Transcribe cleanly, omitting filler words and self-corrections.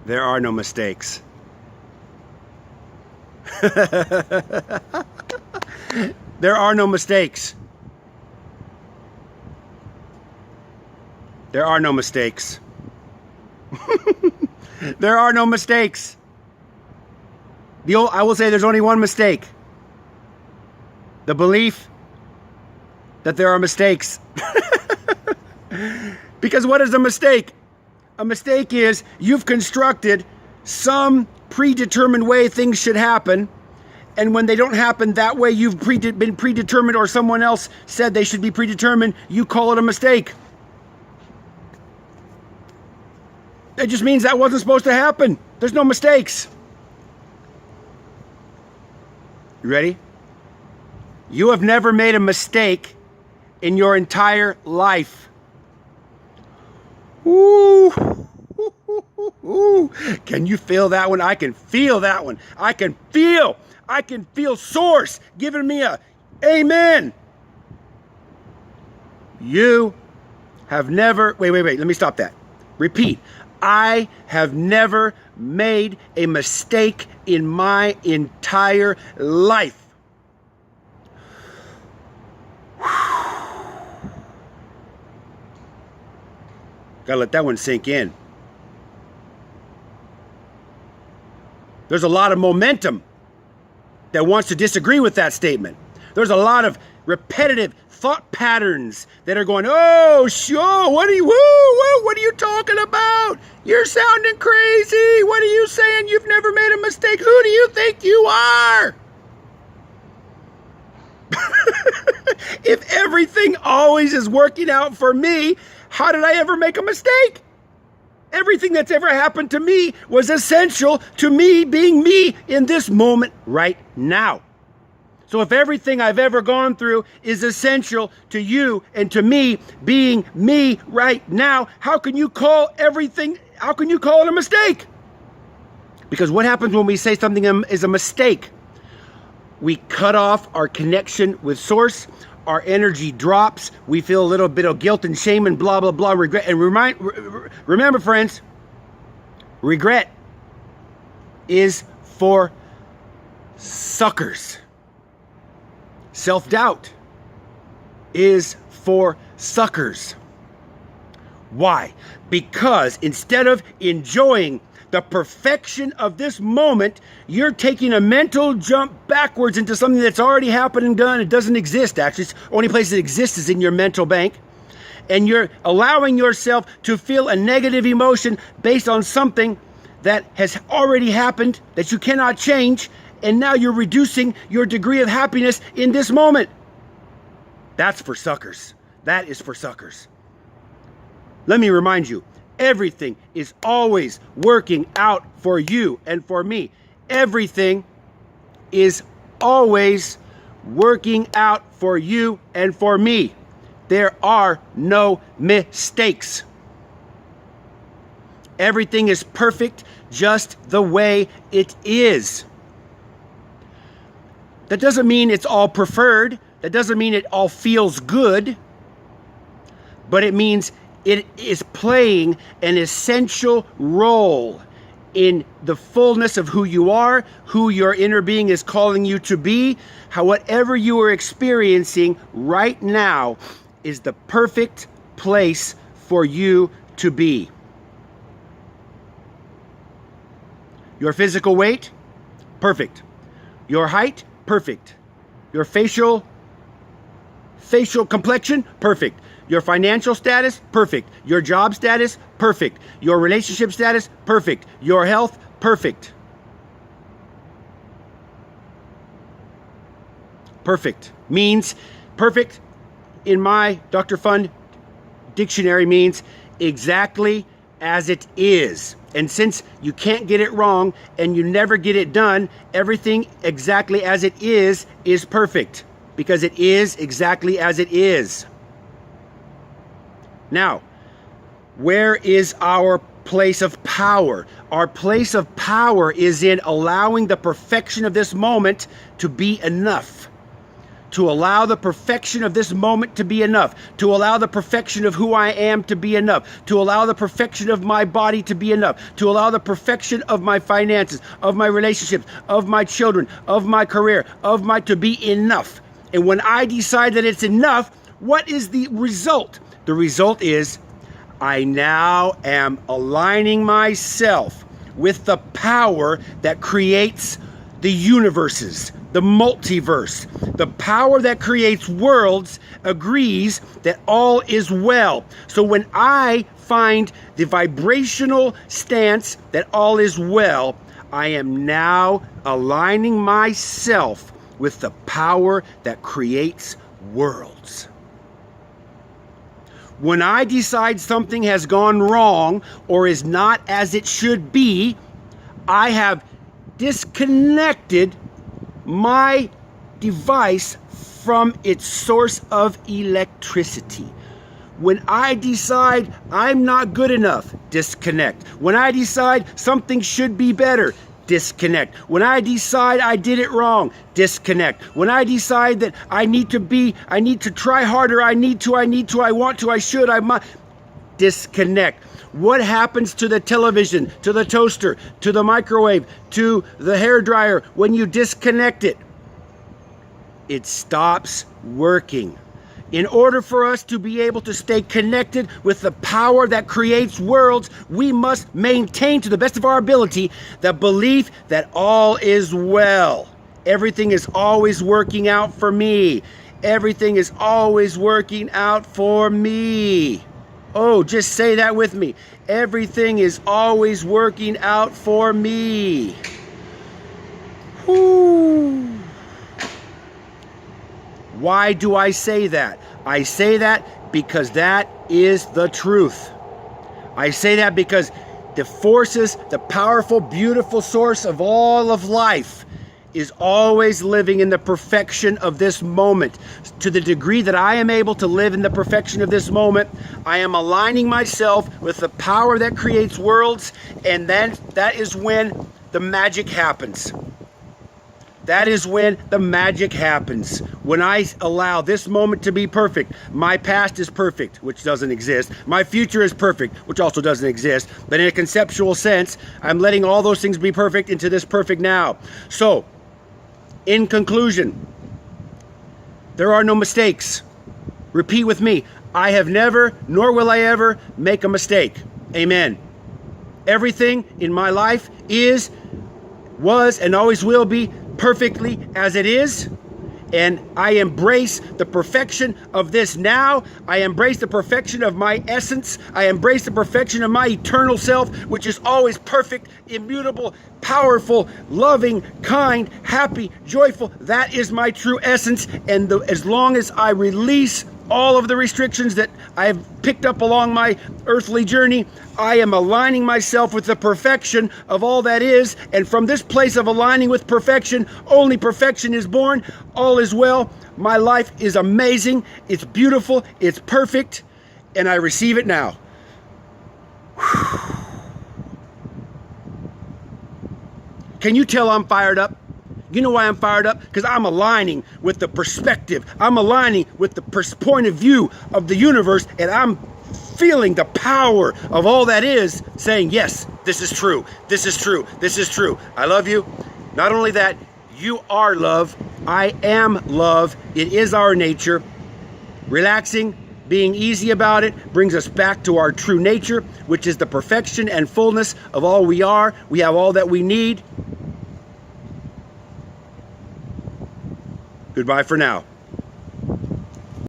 There are no mistakes. There are no mistakes. There are no mistakes. There are no mistakes. I will say there's only one mistake. The belief that there are mistakes. Because what is a mistake? A mistake is you've constructed some predetermined way things should happen, and when they don't happen that way you've been predetermined, or someone else said they should be predetermined, you call it a mistake. It just means that wasn't supposed to happen. There's no mistakes. You ready? You have never made a mistake in your entire life. Ooh. Ooh. Can you feel that one? I can feel that one. I can feel Source giving me a amen. You have never, wait, let me stop that. Repeat. I have never made a mistake in my entire life. Gotta let that one sink in. There's a lot of momentum that wants to disagree with that statement. There's a lot of repetitive thought patterns that are going, oh, sure, what are you talking about? You're sounding crazy. What are you saying? You've never made a mistake. Who do you think you are? If everything always is working out for me, how did I ever make a mistake? Everything that's ever happened to me was essential to me being me in this moment right now. So if everything I've ever gone through is essential to you and to me being me right now, how can you call it a mistake? Because what happens when we say something is a mistake? We cut off our connection with Source. Our energy drops. We feel a little bit of guilt and shame and blah, blah, blah, regret. And remember, friends, regret is for suckers. Self-doubt is for suckers. Why? Because instead of enjoying the perfection of this moment, you're taking a mental jump backwards into something that's already happened and done. It doesn't exist, actually. It's the only place it exists is in your mental bank. And you're allowing yourself to feel a negative emotion based on something that has already happened, that you cannot change, and now you're reducing your degree of happiness in this moment. That's for suckers. That is for suckers. Let me remind you, everything is always working out for you and for me. Everything is always working out for you and for me. There are no mistakes. Everything is perfect just the way it is. That doesn't mean it's all preferred. That doesn't mean it all feels good. But it means it is playing an essential role in the fullness of who you are, who your inner being is calling you to be. Whatever you are experiencing right now is the perfect place for you to be. Your physical weight, perfect. Your height, perfect. Your facial complexion, perfect. Your financial status, perfect. Your job status, perfect. Your relationship status, perfect. Your health, perfect. Perfect means, perfect in my Dr. Fun dictionary means exactly as it is. And since you can't get it wrong and you never get it done, everything exactly as it is perfect. Because it is exactly as it is. Now, where is our place of power? Our place of power is in allowing the perfection of this moment to be enough. to allow the perfection of this moment to be enough, to allow the perfection of who I am to be enough, to allow the perfection of my body to be enough, to allow the perfection of my finances, of my relationships, of my children, of my career, to be enough. And when I decide that it's enough, what is the result? The result is I now am aligning myself with the power that creates the universes, the multiverse. The power that creates worlds agrees that all is well. So when I find the vibrational stance that all is well, I am now aligning myself with the power that creates worlds. When I decide something has gone wrong or is not as it should be, I have disconnected my device from its source of electricity. When I decide I'm not good enough, disconnect. When I decide something should be better, disconnect. When I decide I did it wrong, disconnect. When I decide that I need to try harder, I want to, I should, I must, disconnect. What happens to the television, to the toaster, to the microwave, to the hairdryer when you disconnect it? It stops working. In order for us to be able to stay connected with the power that creates worlds, we must maintain, to the best of our ability, the belief that all is well. Everything is always working out for me. Everything is always working out for me. Oh, just say that with me. Everything is always working out for me. Whoo. Why do I say that? I say that because that is the truth. I say that because the forces, the powerful, beautiful source of all of life is always living in the perfection of this moment. To the degree that I am able to live in the perfection of this moment, I am aligning myself with the power that creates worlds, and then that is when the magic happens. That is when the magic happens. When I allow this moment to be perfect. My past is perfect, which doesn't exist. My future is perfect, which also doesn't exist. But in a conceptual sense, I'm letting all those things be perfect into this perfect now. So, in conclusion, there are no mistakes. Repeat with me. I have never, nor will I ever, make a mistake. Amen. Everything in my life is, was, and always will be perfectly as it is, and I embrace the perfection of this now. I embrace the perfection of my essence. I embrace the perfection of my eternal self, which is always perfect, immutable, powerful, loving, kind, happy, joyful. That is my true essence, and as long as I release all of the restrictions that I have picked up along my earthly journey, I am aligning myself with the perfection of all that is. And from this place of aligning with perfection, only perfection is born. All is well. My life is amazing. It's beautiful. It's perfect. And I receive it now. Can you tell I'm fired up? You know why I'm fired up? Because I'm aligning with the perspective. I'm aligning with the point of view of the universe, and I'm feeling the power of all that is saying, yes, this is true. This is true. This is true. I love you. Not only that, you are love. I am love. It is our nature. Relaxing, being easy about it, brings us back to our true nature, which is the perfection and fullness of all we are. We have all that we need. Goodbye for now.